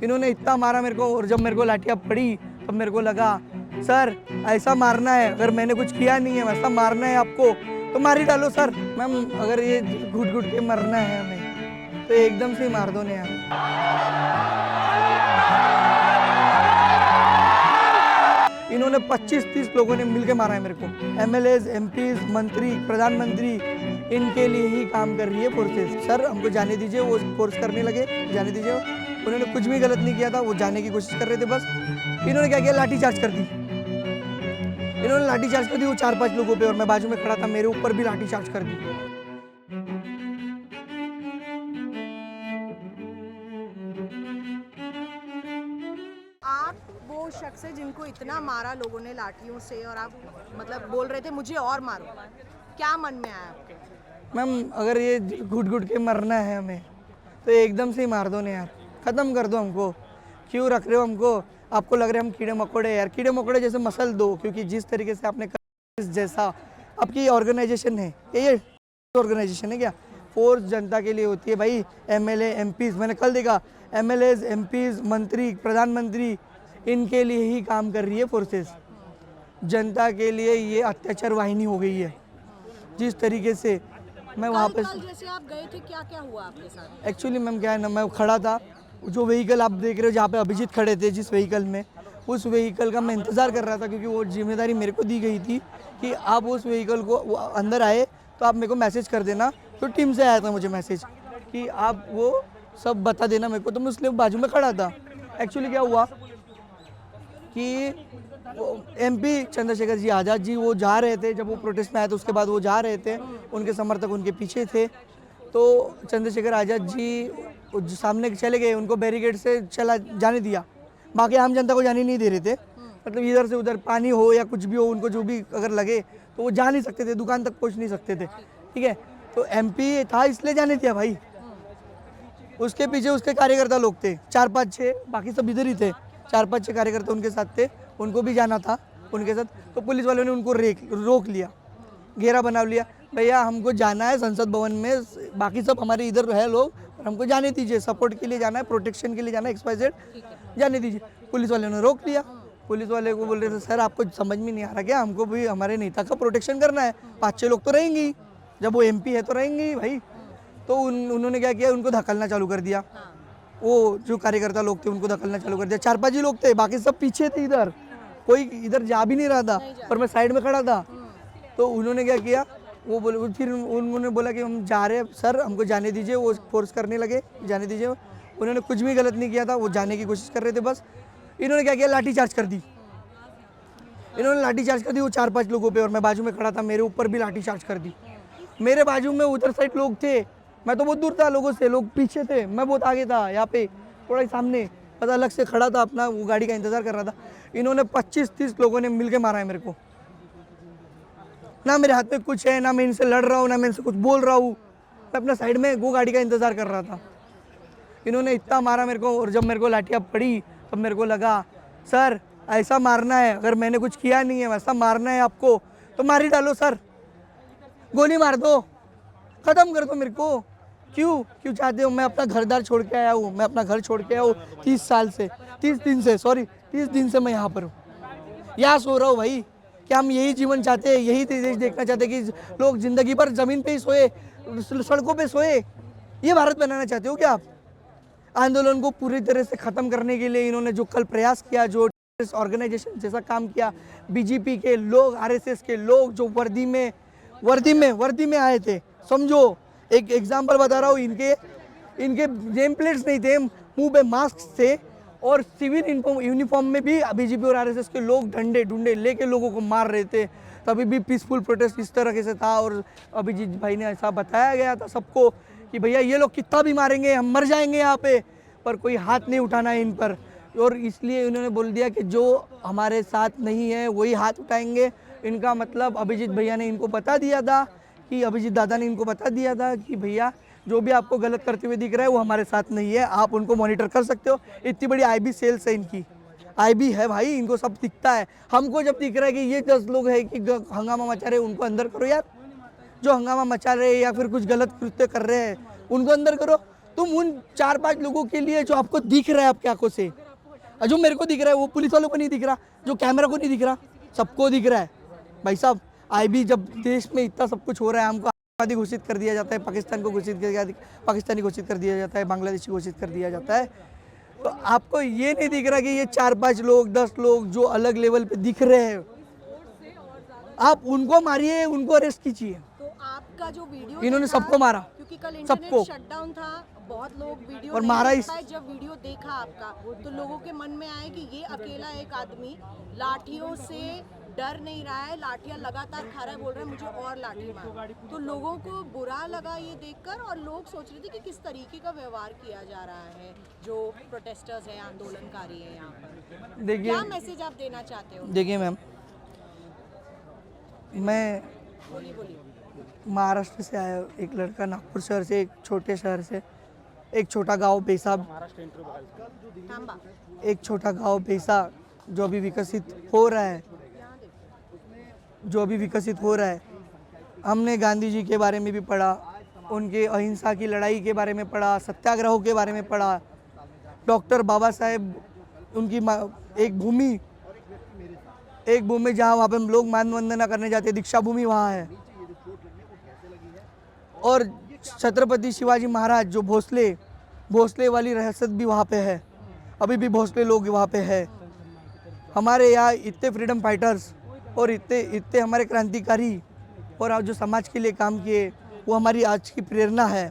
इन्होंने इतना मारा मेरे को, और जब मेरे को लाठियाँ पड़ी तब मेरे को लगा सर ऐसा मारना है, अगर मैंने कुछ किया नहीं है वैसा मारना है आपको तो मार ही डालो सर। मैम अगर ये घुट घुट के मरना है हमें तो एकदम से ही मार दो ना यार। इन्होंने 25-30 लोगों ने मिलके मारा है मेरे को। एमएलएज, एमपीज, मंत्री, प्रधानमंत्री, इनके लिए ही काम कर रही है फोर्सेस। सर हमको जाने दीजिए, वो फोर्स करने लगे, जाने दीजिए। उन्होंने कुछ भी गलत नहीं किया था, वो जाने की कोशिश कर रहे थे बस। इन्होंने क्या किया, लाठी चार्ज कर दी। इन्होंने लाठी चार्ज कर दी वो 4-5 लोगों पे, और मैं बाजू में खड़ा था, मेरे ऊपर भी लाठी चार्ज कर दी। आप वो शख्स है जिनको इतना मारा लोगों ने लाठियों से, और आप मतलब बोल रहे थे मुझे और मारो, क्या मन में आया आपके? मैम अगर ये घुट घुट के मरना है हमें तो एकदम से ही मार दो ना यार, ख़त्म कर दो हमको। क्यों रख रहे हो हमको? आपको लग रहा है हम कीड़े मकोड़े? यार कीड़े मकोड़े जैसे मसल दो, क्योंकि जिस तरीके से आपने जैसा आपकी ऑर्गेनाइजेशन है, ये ऑर्गेनाइजेशन है क्या? फोर्स जनता के लिए होती है भाई। एमएलए, एमपीज, मैंने कल देखा, एमएलएज, एमपीज, मंत्री, प्रधानमंत्री, इनके लिए ही काम कर रही है फोर्सेस। जनता के लिए ये अत्याचार वाहिनी हो गई है। जिस तरीके से मैं वहाँ पे, कल जैसे आप गए थे, क्या क्या हुआ आपके साथ? एक्चुअली मैम क्या है ना, मैं खड़ा था, जो व्हीकल आप देख रहे हो जहाँ पे अभिजीत खड़े थे, जिस व्हीकल में, उस व्हीकल का मैं इंतज़ार कर रहा था, क्योंकि वो जिम्मेदारी मेरे को दी गई थी कि आप उस व्हीकल को अंदर आए तो आप मेरे को मैसेज कर देना। तो टीम से आया था मुझे मैसेज कि आप वो सब बता देना मेरे को, तो मैं उसके बाजू में खड़ा था। एक्चुअली क्या हुआ कि एमपी चंद्रशेखर जी आज़ाद जी वो जा रहे थे, जब वो प्रोटेस्ट में आए तो उसके बाद वो जा रहे थे, उनके समर्थक उनके पीछे थे। तो चंद्रशेखर आज़ाद जी सामने चले गए, उनको बैरिकेड से चला जाने दिया, बाकी आम जनता को जाने नहीं दे रहे थे। मतलब इधर से उधर पानी हो या कुछ भी हो, उनको जो भी अगर लगे तो वो जा नहीं सकते थे, दुकान तक पहुंच नहीं सकते थे, ठीक है। तो एमपी था इसलिए जाने दिया भाई। उसके पीछे उसके कार्यकर्ता लोग थे 4-5-6, बाकी सब इधर ही थे। 4-5-6 कार्यकर्ता उनके साथ थे, उनको भी जाना था उनके साथ। तो पुलिस वालों ने उनको रोक लिया, घेरा बना लिया। भैया हमको जाना है संसद भवन में, बाकी सब हमारे इधर है लोग, हमको जाने दीजिए, सपोर्ट के लिए जाना है, प्रोटेक्शन के लिए जाना है, XYZ, जाने दीजिए। पुलिस वाले ने रोक लिया। पुलिस वाले को बोल रहे थे सर आपको समझ में नहीं आ रहा क्या, हमको भी हमारे नेता का प्रोटेक्शन करना है, 5-6 लोग तो रहेंगे ही, जब वो MP है तो रहेंगे ही भाई। तो उन्होंने क्या किया, उनको धकलना चालू कर दिया। वो जो कार्यकर्ता लोग थे उनको धकलना चालू कर दिया। 4-5 ही लोग थे, बाकी सब पीछे थे, इधर कोई इधर जा भी नहीं रहा था, और मैं साइड में खड़ा था। तो उन्होंने क्या किया, वो बोले, फिर उन्होंने बोला कि हम जा रहे हैं सर, हमको जाने दीजिए। वो फोर्स करने लगे, जाने दीजिए। उन्होंने कुछ भी गलत नहीं किया था, वो जाने की कोशिश कर रहे थे बस। इन्होंने क्या किया, लाठी चार्ज कर दी। इन्होंने लाठी चार्ज कर दी वो 4-5 लोगों पे, और मैं बाजू में खड़ा था, मेरे ऊपर भी लाठी चार्ज कर दी। मेरे बाजू में उधर साइड लोग थे, मैं तो बहुत दूर था लोगों से, लोग पीछे थे, मैं बहुत आगे था, यहाँ पे थोड़ा ही सामने, पता अलग से खड़ा था अपना, वो गाड़ी का इंतजार कर रहा था। इन्होंने 25-30 लोगों ने मिलके मारा है मेरे को। ना मेरे हाथ में कुछ है, ना मैं इनसे लड़ रहा हूँ, ना मैं इनसे कुछ बोल रहा हूँ, मैं अपना साइड में वो गाड़ी का इंतजार कर रहा था। इन्होंने इतना मारा मेरे को, और जब मेरे को लाठियाँ पड़ी तब मेरे को लगा सर ऐसा मारना है, अगर मैंने कुछ किया नहीं है वैसा मारना है आपको तो मार ही डालो सर, गोली मार दो, ख़त्म कर दो मेरे को। क्यों चाहते हो? मैं अपना घरदार छोड़ के आया हूँ, मैं अपना घर छोड़ के आया हूँ 30 दिन से मैं यहाँ पर हूँ, यहाँ सो रहा हूँ भाई। क्या हम यही जीवन चाहते हैं, यही देश देखना चाहते हैं कि लोग ज़िंदगी भर ज़मीन पे ही सोए, सड़कों पे सोए? ये भारत बनाना चाहते हो क्या आप? आंदोलन को पूरी तरह से ख़त्म करने के लिए इन्होंने जो कल प्रयास किया, जो ऑर्गेनाइजेशन जैसा काम किया, BJP के लोग, RSS के लोग जो वर्दी में आए थे, समझो एक एग्जाम्पल बता रहा हूँ, इनके नेम प्लेट्स नहीं थे, मुंह पे मास्क थे, और सिविल यूनिफॉर्म में भी BJP और RSS के लोग डंडे ढूंढे लेके लोगों को मार रहे थे। तभी भी पीसफुल प्रोटेस्ट इस तरह से था, और अभिजीत भाई ने ऐसा बताया गया था सबको कि भैया ये लोग कितना भी मारेंगे, हम मर जाएंगे यहाँ पे, पर कोई हाथ नहीं उठाना है इन पर। और इसलिए उन्होंने बोल दिया कि जो हमारे साथ नहीं है वही हाथ उठाएंगे। इनका मतलब अभिजीत भैया ने इनको बता दिया था कि अभिजीत दादा ने इनको बता दिया था कि भैया जो भी आपको गलत करते हुए दिख रहा है वो हमारे साथ नहीं है, आप उनको मॉनिटर कर सकते हो। इतनी बड़ी IB सेल्स है इनकी, IB है भाई, इनको सब दिखता है। हमको जब दिख रहा है कि ये 10 लोग हैं कि हंगामा मचा रहे हैं, उनको अंदर करो यार। जो हंगामा मचा रहे हैं या फिर कुछ गलत कृत्य कर रहे हैं उनको अंदर करो। तुम उन 4-5 लोगों के लिए जो आपको दिख रहा है आपकी आंखों से, और जो मेरे को दिख रहा है वो पुलिस वालों को नहीं दिख रहा, जो कैमरा को नहीं दिख रहा, सबको दिख रहा है। भाई साहब आई भी जब देश में इतना सब कुछ हो रहा है, हमको आतंकवादी घोषित कर दिया जाता है, पाकिस्तान को पाकिस्तानी घोषित कर दिया जाता है, बांग्लादेशी घोषित कर दिया जाता है, तो आपको ये नहीं दिख रहा कि ये 4-5 लोग 10 लोग जो अलग लेवल पे दिख रहे हैं, आप उनको मारिए, उनको अरेस्ट कीजिए। तो आपका जो वीडियो इन्होंने देखा, सबको मारा, क्योंकि कल सबको। इंटरनेट शटडाउन था, बहुत लोग वीडियो और नहीं मारा देख इस- पाए। जब वीडियो देखा आपका तो लोगों के मन में आया कि ये अकेला एक आदमी लाठियों से डर नहीं रहा है, लाठियां लगातार खा रहा है, बोल रहा है मुझे और लाठी मार। तो लोगों को बुरा लगा ये देखकर, और लोग सोच रहे थे कि किस तरीके का व्यवहार किया जा रहा है जो प्रोटेस्टर्स हैं, आंदोलनकारी हैं यहाँ पर। देखिए क्या मैसेज आप देना चाहते हो? देखिए मैम, मैं बोलिए बोलिए। महाराष्ट्र से आया हूँ, एक लड़का नागपुर शहर से, एक छोटे शहर से, एक छोटा गांव बेसा, थांबा, एक छोटा गांव बेसा जो अभी विकसित हो रहा है, यहाँ देखो। जो अभी विकसित हो रहा है। हमने गांधी जी के बारे में भी पढ़ा, उनके अहिंसा की लड़ाई के बारे में पढ़ा, सत्याग्रहों के बारे में पढ़ा, डॉक्टर बाबा साहेब उनकी एक भूमि जहाँ वहाँ पे हम लोग मान वंदना करने जाते हैं, दीक्षा भूमि वहाँ है। और छत्रपति शिवाजी महाराज जो भोसले वाली रहसत भी वहाँ पे है, अभी भी भोसले लोग वहाँ पे है। हमारे यहाँ इतने फ्रीडम फाइटर्स और इतने हमारे क्रांतिकारी और आज जो समाज के लिए काम किए, वो हमारी आज की प्रेरणा है।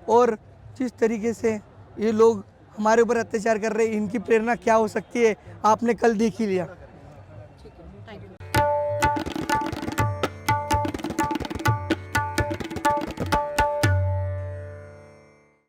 और जिस तरीके से ये लोग हमारे ऊपर अत्याचार कर रहे हैं, इनकी प्रेरणा क्या हो सकती है आपने कल देख ही लिया।